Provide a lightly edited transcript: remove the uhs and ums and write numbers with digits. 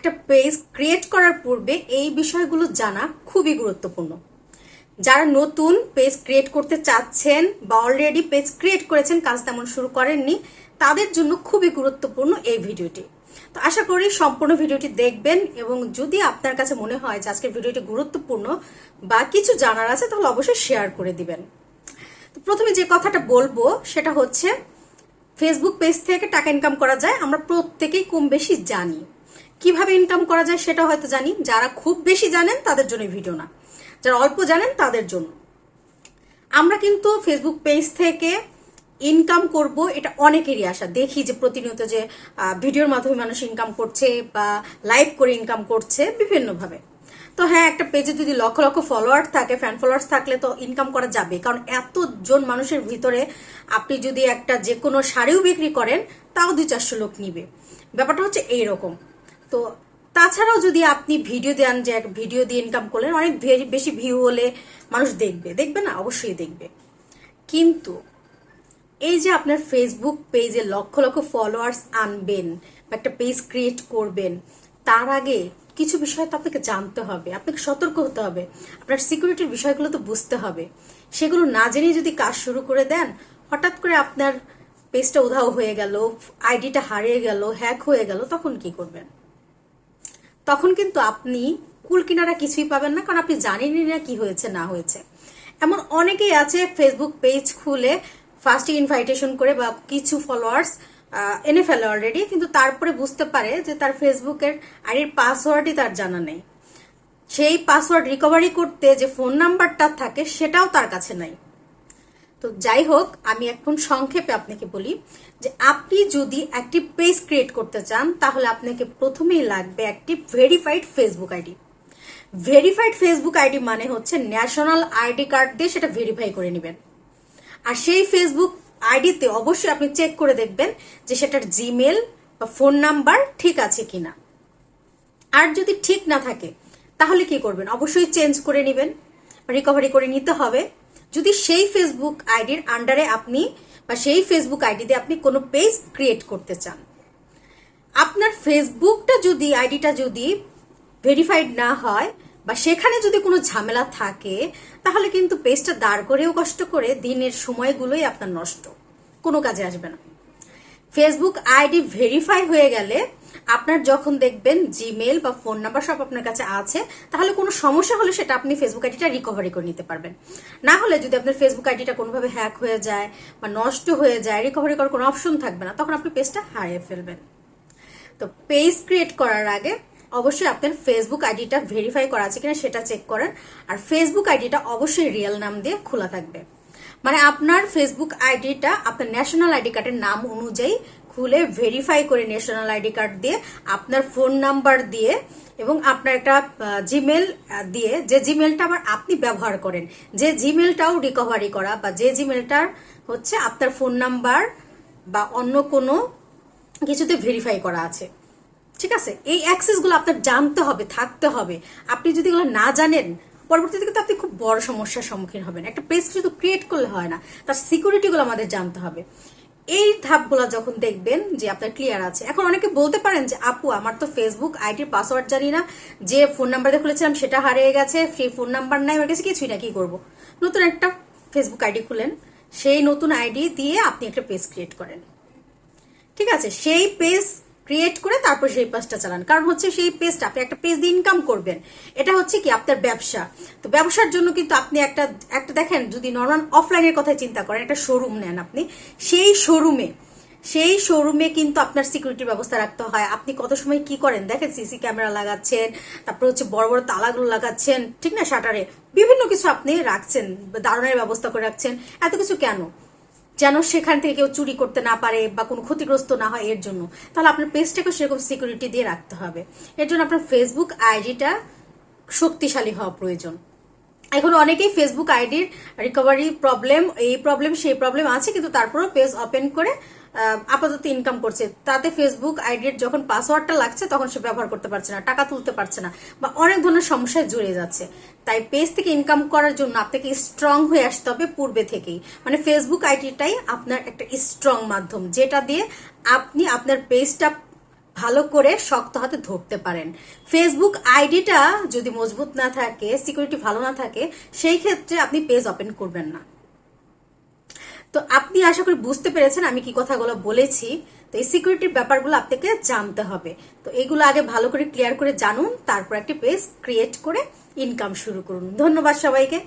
একটা page create করার পূর্বে এই বিষয়গুলো জানা খুবই গুরুত্বপূর্ণ। যারা নতুন পেজ ক্রিয়েট করতে চাচ্ছেন বা অলরেডি পেজ ক্রিয়েট করেছেন, কাজ তেমন শুরু করেননি, তাদের জন্য খুবই গুরুত্বপূর্ণ এই ভিডিওটি। তো আশা করি সম্পূর্ণ ভিডিওটি দেখবেন এবং যদি আপনার কাছে মনে হয় যে আজকের ভিডিওটি গুরুত্বপূর্ণ বা কিছু জানার আছে তাহলে অবশ্যই শেয়ার করে দিবেন। তো প্রথমে যে কথাটা বলবো সেটা হচ্ছে ফেসবুক পেজ থেকে টাকা ইনকাম করা যায়, আমরা প্রত্যেকেই কম বেশি জানি। কিভাবে ইনকাম করা যায় সেটা হয়তো জানি, যারা খুব বেশি জানেন তাদের জন্য ভিডিও না, যারা অল্প জানেন তাদের জন্য। আমরা কিন্তু ফেসবুক পেজ থেকে ইনকাম করব এটা অনেকেরই আশা, দেখি যে প্রতিনিয়ত যে ভিডিওর মাধ্যমে মানুষ ইনকাম করছে বা লাইভ করে ইনকাম করছে বিভিন্নভাবে। তো হ্যাঁ, একটা পেজে যদি লক্ষ লক্ষ ফলোয়ার থাকে, ফ্যান ফলোয়ার্স থাকলে তো ইনকাম করা যাবে, কারণ এতজন মানুষের ভিতরে আপনি যদি একটা যে কোনো শাড়িও বিক্রি করেন তাও 200-400 লোক নিবে। ব্যাপারটা হচ্ছে এইরকম। তো তাছাড়াও যদি আপনি ভিডিও দেন, যে এক ভিডিও দিয়ে ইনকাম করলেন, অনেক বেশি ভিউ হলে মানুষ দেখবে না, অবশ্যই দেখবে। কিন্তু এই যে আপনার ফেসবুক পেজে লক্ষ লক্ষ ফলোয়ার্স আনবেন বা একটা পেজ ক্রিয়েট করবেন, তার আগে কিছু বিষয় তো আপনাকে জানতে হবে, আপনাকে সতর্ক হতে হবে, আপনার সিকিউরিটির বিষয়গুলো তো বুঝতে হবে। সেগুলো না জেনে যদি কাজ শুরু করে দেন, হঠাৎ করে আপনার পেজটা উধাও হয়ে গেল, আইডিটা হারিয়ে গেল, হ্যাক হয়ে গেল, তখন কি করবেন? তখন কিন্তু আপনি কুল কিনারা কিছুই পাবেন না, কারণ আপনি জানেনই না কি হয়েছে না হয়েছে। এমন অনেকেই আছে ফেসবুক পেজ খুলে ফার্স্টে ইনভাইটেশন করে বা কিছু ফলোয়ার্স এনে ফেলে অলরেডি, কিন্তু তারপরে বুঝতে পারে যে তার ফেসবুকের আইডির পাসওয়ার্ডই তার জানা নেই। সেই পাসওয়ার্ড রিকভারি করতে যে ফোন নাম্বারটা থাকে সেটাও তার কাছে নাই। তো যাই হোক, আমি এখন সংক্ষেপে আপনাকে বলি যে আপনি যদি একটি পেজ ক্রিয়েট করতে চান তাহলে আপনাকে প্রথমেই লাগবে একটি verified Facebook ID. Verified Facebook ID মানে হচ্ছে ন্যাশনাল আইডি কার্ড দিয়ে সেটা ভেরিফাই করে নেবেন। আর সেই ফেসবুক আইডিতে অবশ্যই আপনি চেক করে দেখবেন যে সেটার জিমেল বা ফোন নাম্বার ঠিক আছে কিনা। আর যদি ঠিক না থাকে তাহলে কি করবেন? অবশ্যই চেঞ্জ করে নেবেন, রিকভারি করে নিতে হবে। যদি সেই ফেসবুক আইডির আন্ডারে আপনি বা সেই ফেসবুক আইডি দিয়ে আপনি কোনো পেজ ক্রিয়েট করতে চান, আপনার ফেসবুকটা যদি আইডিটা যদি ভেরিফাইড না হয় বা সেখানে যদি কোনো ঝামেলা থাকে, তাহলে কিন্তু পেজটা দাঁড় করেও কষ্ট করে দিনের সময়গুলোই আপনার নষ্ট, কোনো কাজে আসবে না। ফেসবুক আইডি ভেরিফাই হয়ে গেলে আপনার যখন দেখবেন জিমেল বা ফোন নাম্বার সব আপনার কাছে আছে, তাহলে কোনো সমস্যা হলে সেটা আপনি ফেসবুক আইডিটা রিকভারি করে নিতে পারবেন। না হলে যদি আপনার ফেসবুক আইডিটা কোনোভাবে হ্যাক হয়ে যায় বা নষ্ট হয়ে যায়, রিকভারি করার কোনো অপশন থাকবে না, তখন আপনি পেজটা হারিয়ে ফেলবেন। তো পেজ ক্রিয়েট করার আগে অবশ্যই আপনার ফেসবুক আইডিটা ভেরিফাই করা আছে কিনা সেটা চেক করেন। আর ফেসবুক আইডিটা অবশ্যই রিয়েল নাম দিয়ে খোলা থাকবে, মানে আপনার ফেসবুক আইডিটা আপনার ন্যাশনাল আইডি কার্ডের নাম অনুযায়ী খুলে ভেরিফাই করে ন্যাশনাল আইডি কার্ড দিয়ে আপনার ফোন নাম্বার দিয়ে এবং আপনার একটা জিমেল দিয়ে, যে জিমেলটা আবার আপনি ব্যবহার করেন, যে জিমেলটাও রিকভারি করা বা যে জিমেলটার হচ্ছে আপনার ফোন নাম্বার বা অন্য কোনো কিছুতে ভেরিফাই করা আছে, ঠিক আছে? এই অ্যাক্সেসগুলো আপনার জানতে হবে, থাকতে হবে। আপনি যদি এগুলো না জানেন, পরবর্তীতে কিন্তু আপনি খুব বড় সমস্যার সম্মুখীন হবেন। একটা পেজ শুধু ক্রিয়েট করলে হয় না, তার সিকিউরিটিগুলো আমাদের জানতে হবে। এই ধাপগুলো যখন দেখবেন যে আপনার ক্লিয়ার আছে, এখন অনেকে বলতে পারেন যে আপু আমার তো ফেসবুক আইডির পাসওয়ার্ড জানি না, যে ফোন নাম্বার দিয়ে খুলেছিলাম সেটা হারিয়ে গেছে, সেই ফোন নাম্বার নাই আমার কাছে, কিছুই না, কি করবো? নতুন একটা ফেসবুক আইডি খুলেন, সেই নতুন আইডি দিয়ে আপনি একটা পেজ ক্রিয়েট করেন, ঠিক আছে? সেই পেজ ক্রিয়েট করে তারপর সেই পেজটা চালান, কারণ হচ্ছে সেই পেজটা আপনি একটা পেজ দিয়ে ইনকাম করবেন, এটা হচ্ছে কি আপনার ব্যবসা। তো ব্যবসার জন্য কিন্তু আপনি একটা দেখেন, যদি নর্মাল অফলাইনের কথা চিন্তা করেন, একটা শোরুম নেন আপনি, সেই শোরুমে কিন্তু আপনার সিকিউরিটির ব্যবস্থা রাখতে হয়। আপনি কত সময় কি করেন দেখেন, সিসি ক্যামেরা লাগাচ্ছেন, তারপর হচ্ছে বড় বড় তালাগুলো লাগাচ্ছেন, ঠিক না, শাটারে বিভিন্ন কিছু আপনি রাখছেন, দারোয়ানের ব্যবস্থা করে রাখছেন। এত কিছু কেন? যেন সেখান থেকে কেউ চুরি করতে না পারে বা কোনো ক্ষতিগ্রস্ত না হয়, এর জন্য। তাহলে আপনার পেজটাকে সেরকম সিকিউরিটি দিয়ে রাখতে হবে। এর জন্য আপনার ফেসবুক আইডিটা শক্তিশালী হওয়া প্রয়োজন। এখন অনেকেই ফেসবুক আইডির রিকভারি প্রবলেম, এই প্রবলেম সেই প্রবলেম আছে, কিন্তু তারপরেও পেজ ওপেন করে আপাতত ইনকাম করছে। তাতে ফেসবুক আইডির যখন পাসওয়ার্ডটা লাগছে তখন সে ব্যবহার করতে পারছে না, টাকা তুলতে পারছে না, বা অনেক ধরনের সমস্যায় জড়িয়ে যাচ্ছে। তাই পেজ থেকে ইনকাম করার জন্য আপনাকে স্ট্রং হয়ে আসতে হবে পূর্বে থেকেই। মানে ফেসবুক আইডিটাই আপনার একটা স্ট্রং মাধ্যম, যেটা দিয়ে আপনি আপনার পেজটা ভালো করে শক্ত হাতে ধরতে পারেন। ফেসবুক আইডিটা যদি মজবুত না থাকে, সিকিউরিটি ভালো না থাকে, সেই ক্ষেত্রে আপনি পেজ ওপেন করবেন না। তো আপনি আশা করি বুঝতে পেরেছেন আমি কি কথাগুলো বলেছি। তো এই সিকিউরিটির ব্যাপারগুলো আপনাকে জানতে হবে। তো এগুলো আগে ভালো করে ক্লিয়ার করে জানুন, তারপর একটি পেজ ক্রিয়েট করে ইনকাম শুরু করুন। ধন্যবাদ সবাইকে।